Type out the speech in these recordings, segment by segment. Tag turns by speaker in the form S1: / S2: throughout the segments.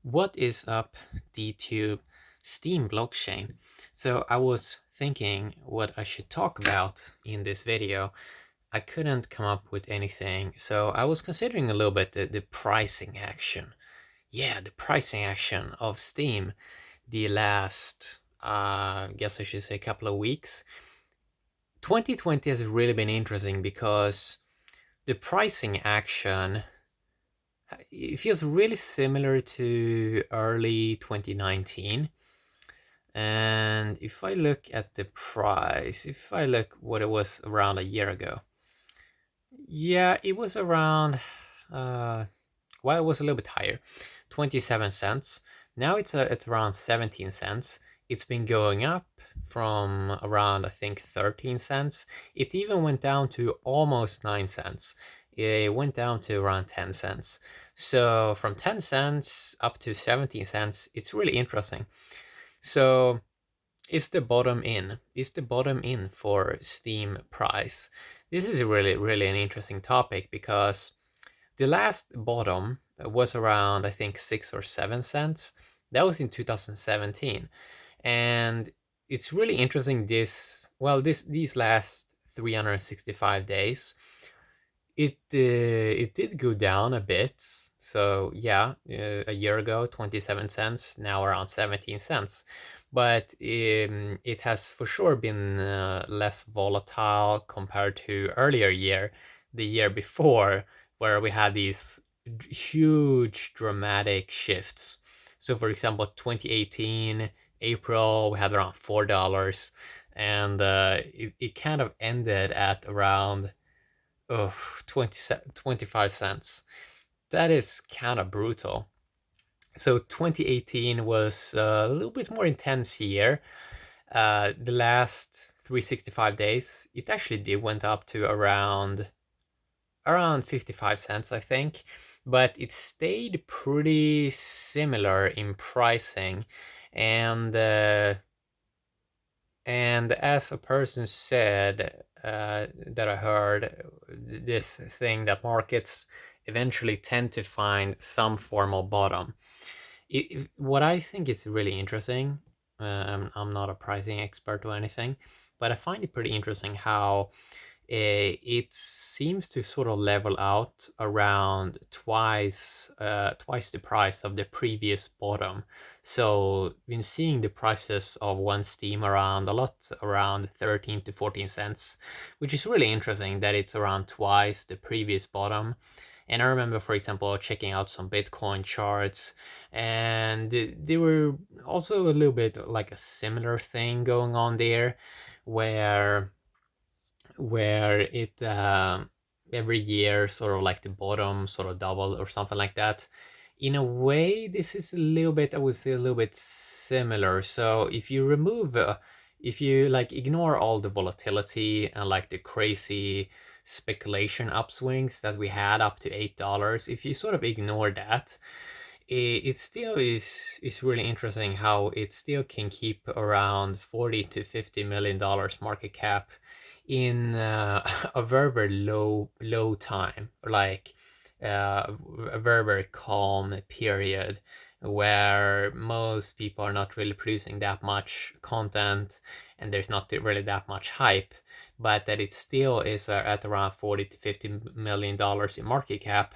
S1: What is up, DTube Steem blockchain? So I was thinking what I should talk about in this video. I couldn't come up with anything, so I was considering a little bit the pricing action. Yeah, the pricing action of Steem the last, guess I should say, couple of weeks. 2020 has really been interesting because the pricing action, it feels really similar to early 2019. And if I look at the price, if I look what it was around a year ago, yeah, it was around, well, it was a little bit higher, 27 cents. Now it's around 17 cents. It's been going up from around, I think, 13 cents. It even went down to almost 9 cents. It went down to around 10 cents. So from 10 cents up to 17 cents, it's really interesting. So is the bottom in? Is the bottom in for Steem price? This is really an interesting topic because the last bottom was around, I think, 6 or 7 cents. That was in 2017. And it's really interesting these last 365 days. It did go down a bit. So yeah, a year ago, 27 cents, now around 17 cents. But it has for sure been less volatile compared to earlier year, the year before, where we had these huge dramatic shifts. So for example, 2018, April, we had around $4, and it kind of ended at around 25 cents. That is kind of brutal. So 2018 was a little bit more intense year. The last 365 days, it actually did went up to around 55 cents, I think, but it stayed pretty similar in pricing. And and as a person said, that I heard, this thing that markets eventually tend to find some form of bottom. What I think is really interesting, I'm not a pricing expert or anything, but I find it pretty interesting how it seems to sort of level out around twice the price of the previous bottom. So been seeing the prices of one Steem around a lot, around 13 to 14 cents, which is really interesting that it's around twice the previous bottom. And I remember, for example, checking out some Bitcoin charts, and they were also a little bit like a similar thing going on there, where it every year sort of like the bottom sort of double or something like that. In a way, this is a little bit, I would say, a little bit similar. So if you remove if you like ignore all the volatility and like the crazy speculation upswings that we had up to $8, if you sort of ignore that, it still is really interesting how it still can keep around 40 to 50 million dollars market cap in a very low time, like a very calm period where most people are not really producing that much content and there's not really that much hype, but that it still is at around 40 to 50 million dollars in market cap.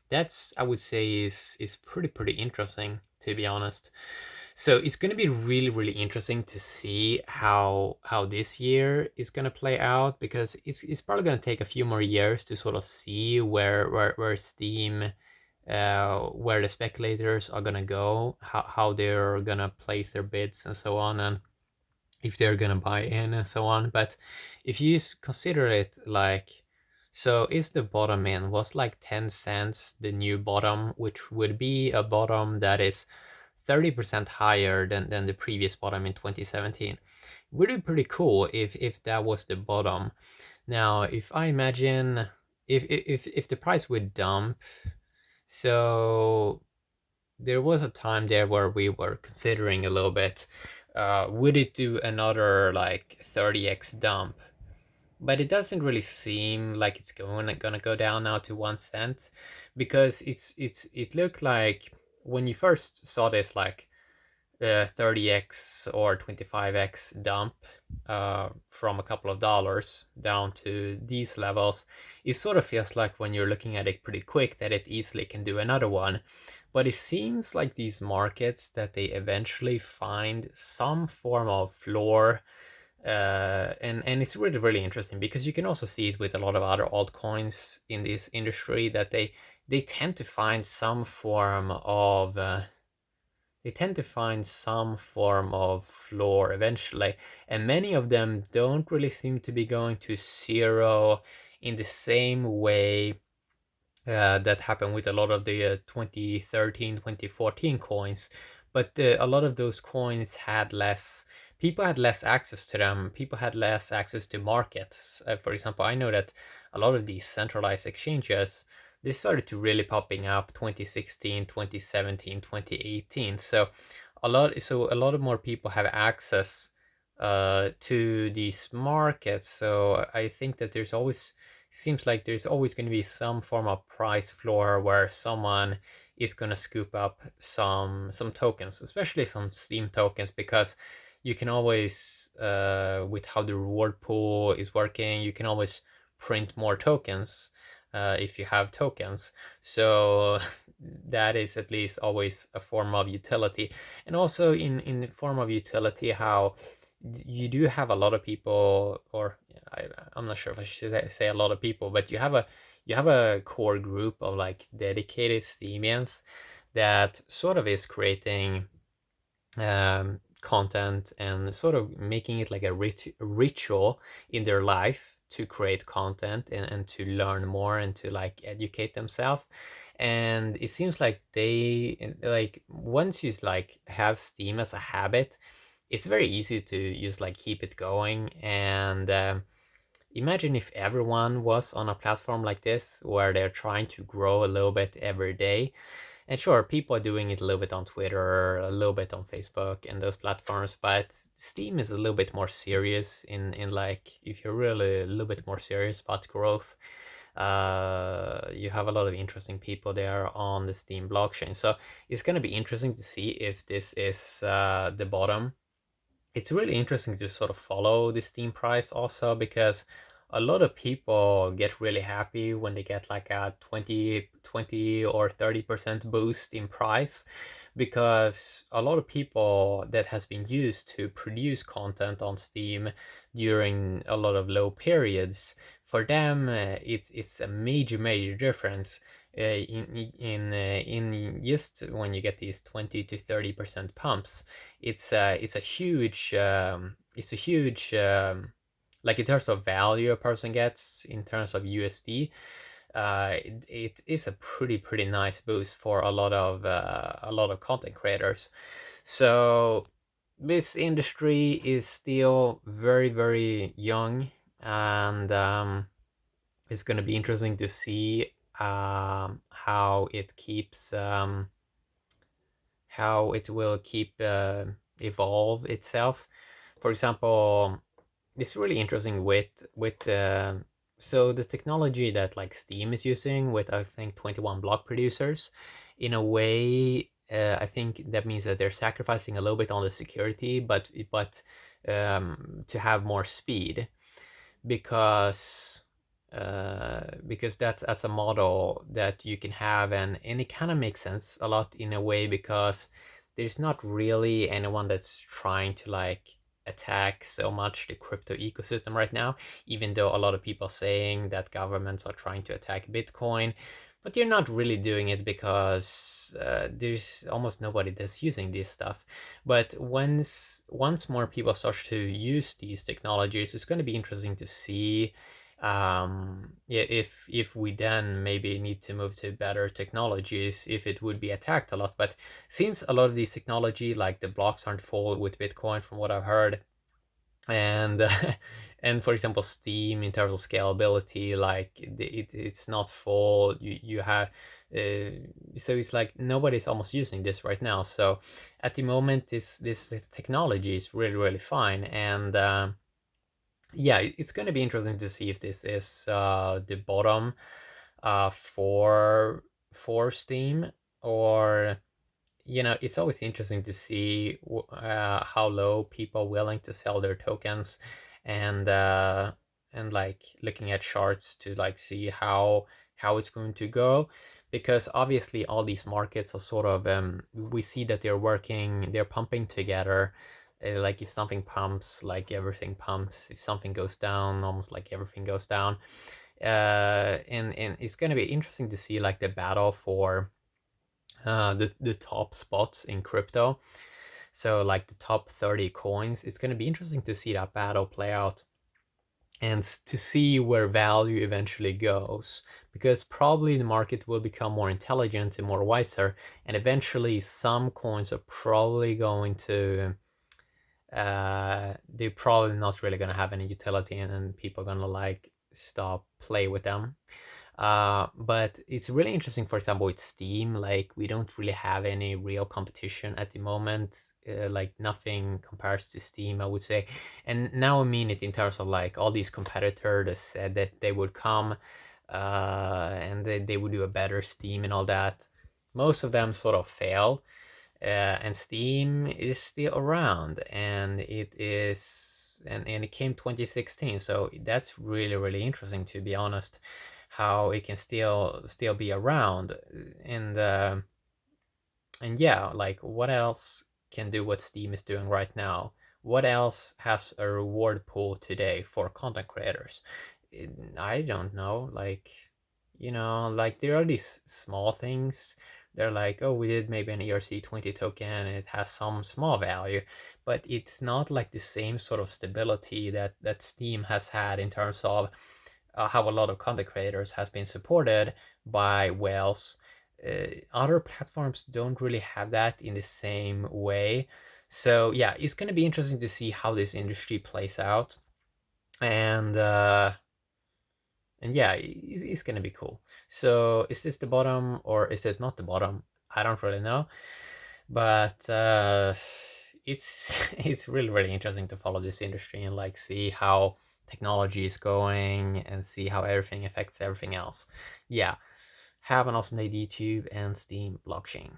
S1: That's, I would say, is pretty interesting, to be honest. So it's going to be really interesting to see how this year is going to play out, because it's probably going to take a few more years to sort of see where Steem, where the speculators are going to go, how they're going to place their bids and so on, and if they're going to buy in and so on. But if you consider it like, so is the bottom in was like 10 cents the new bottom, which would be a bottom that is 30% higher than the previous bottom in 2017. Would be pretty cool if that was the bottom. Now, if I imagine if the price would dump, so there was a time there where we were considering a little bit, would it do another like 30x dump? But it doesn't really seem like it's gonna go down now to 1 cent, because it looked like when you first saw this like 30x or 25x dump from a couple of dollars down to these levels, it sort of feels like when you're looking at it pretty quick that it easily can do another one. But it seems like these markets that they eventually find some form of floor, and it's really really interesting because you can also see it with a lot of other altcoins in this industry that they tend to find some form of they tend to find some form of floor eventually, and many of them don't really seem to be going to zero in the same way that happened with a lot of the 2013, 2014 coins. But a lot of those coins had less, people had less access to them, people had less access to markets. For example, I know that a lot of these centralized exchanges, they started to really popping up 2016, 2017, 2018. So a lot of more people have access to these markets. So I think that there's always, seems like there's always going to be some form of price floor where someone is going to scoop up some tokens, especially some Steem tokens, because you can always with how the reward pool is working, you can always print more tokens if you have tokens. So that is at least always a form of utility. And also in the form of utility, how you do have a lot of people, or I'm not sure if I should say a lot of people, but you have a core group of like dedicated Steemians that sort of is creating content and sort of making it like a ritual in their life to create content and to learn more and to like educate themselves. And it seems like they like once you like have Steem as a habit, it's very easy to just like keep it going. And imagine if everyone was on a platform like this where they're trying to grow a little bit every day. And sure, people are doing it a little bit on Twitter, a little bit on Facebook and those platforms, but Steem is a little bit more serious in like if you're really a little bit more serious about growth. You have a lot of interesting people there on the Steem blockchain. So it's going to be interesting to see if this is the bottom. It's really interesting to sort of follow the Steem price also, because a lot of people get really happy when they get like a 20 or 30% boost in price, because a lot of people that has been used to produce content on Steem during a lot of low periods, for them it's a major difference in just when you get these 20 to 30% pumps. It's a huge like in terms of value a person gets in terms of USD. It is a pretty nice boost for a lot of content creators. So this industry is still very young, and it's going to be interesting to see how it keeps how it will keep evolve itself. For example, it's really interesting with so the technology that like Steem is using with I think 21 block producers, in a way, I think that means that they're sacrificing a little bit on the security, but to have more speed, because because that's a model that you can have, and it kind of makes sense a lot in a way, because there's not really anyone that's trying to like attack so much the crypto ecosystem right now, even though a lot of people are saying that governments are trying to attack Bitcoin. But they're not really doing it, because there's almost nobody that's using this stuff. But once more people start to use these technologies, it's going to be interesting to see, yeah, if we then maybe need to move to better technologies, if it would be attacked a lot. But since a lot of these technology, like the blocks aren't full with Bitcoin from what I've heard, and and for example Steem in terms of scalability, like it's not full, you have so it's like nobody's almost using this right now. So at the moment this technology is really fine, and yeah, it's going to be interesting to see if this is the bottom for Steem, or it's always interesting to see how low people are willing to sell their tokens, and like looking at charts to like see how it's going to go, because obviously all these markets are sort of we see that they're pumping together. Like if something pumps, like everything pumps. If something goes down, almost like everything goes down. And it's going to be interesting to see like the battle for the top spots in crypto. So like the top 30 coins, it's going to be interesting to see that battle play out, and to see where value eventually goes, because probably the market will become more intelligent and more wiser, and eventually some coins are probably going to they're probably not really going to have any utility, and then people are going to like stop play with them. But it's really interesting, for example, with Steem, like we don't really have any real competition at the moment. Like nothing compares to Steem, I would say. And now I mean it in terms of like all these competitors that said that they would come, and they would do a better Steem and all that. Most of them sort of failed, and Steem is still around, and and it came 2016, so that's really really interesting, to be honest, how it can still be around. And yeah, like what else can do what Steem is doing right now? What else has a reward pool today for content creators? I don't know. Like, like there are these small things. They're like, oh, we did maybe an ERC20 token and it has some small value, but it's not like the same sort of stability that Steem has had in terms of how a lot of content creators has been supported by whales. Other platforms don't really have that in the same way. So yeah, it's going to be interesting to see how this industry plays out, and yeah, it's going to be cool. So is this the bottom or is it not the bottom? I don't really know, but it's it's really really interesting to follow this industry and like see how technology is going and see how everything affects everything else. Yeah, have an awesome day, YouTube and Steem blockchain.